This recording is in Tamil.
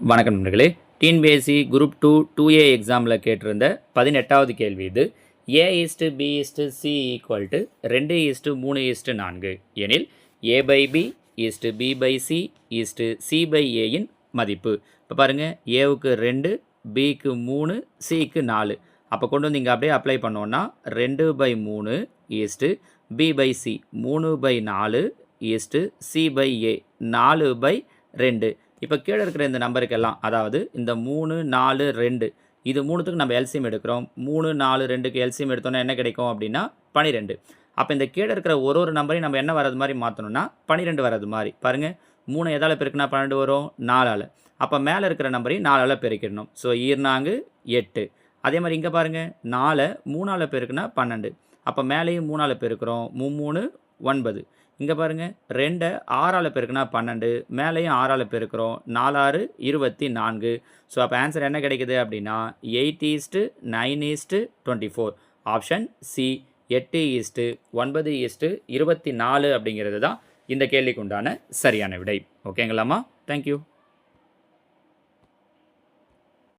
வணக்கம் நண்பர்களே. டிஎன்பிஎஸ்சி குரூப் 2 2A எக்ஸாமில் கேட்டிருந்த 18வது கேள்வி இது. A:B:C ஈக்குவல் டு 2:3:4 எனில் A/B/B/C/C/Aயின் மதிப்பு. இப்போ பாருங்கள், ஏவுக்கு 2, பிக்கு 3, சிக்கு 4. அப்போ கொண்டு வந்து இங்கே அப்படியே அப்ளை பண்ணோன்னா 2/3 B/C 3/4 C/A 4/2. இப்போ கீழே இருக்கிற இந்த நம்பருக்கெல்லாம், அதாவது இந்த 3, 4, 2 இது மூணுத்துக்கு நம்ம எல்சிஎம் எடுக்கிறோம். 3, 4, 2க்கு எல்சிஎம் எடுத்தோன்னா என்ன கிடைக்கும் அப்படின்னா 12. அப்போ இந்த கீழே இருக்கிற ஒரு நம்பரையும் நம்ம என்ன வரது மாதிரி மாற்றணும்னா 12 வரது மாதிரி. பாருங்கள், 3 எதால் பெருக்குனா 12 வரும்? 4ஆல். அப்போ மேலே இருக்கிற நம்பரையும் 4ஆல் பெருக்கிடணும். ஸோ 2 8. அதே மாதிரி இங்கே பாருங்கள், 4 3ஆல் பெருக்குனா 12. அப்போ மேலேயும் 3ஆல் பெருக்கிறோம். 3 9. இங்கே பாருங்கள், 2 6ஆல் பெருக்குனா 12, மேலேயும் 6ஆல் பெருக்கிறோம். 4 24. ஸோ அப்போ ஆன்சர் என்ன கிடைக்குது அப்படின்னா 8:9:24. ஆப்ஷன் சி 8:9:24 அப்படிங்கிறது தான் இந்த கேள்விக்கு உண்டான சரியான விடை. ஓகேங்களாம்மா? தேங்க்யூ.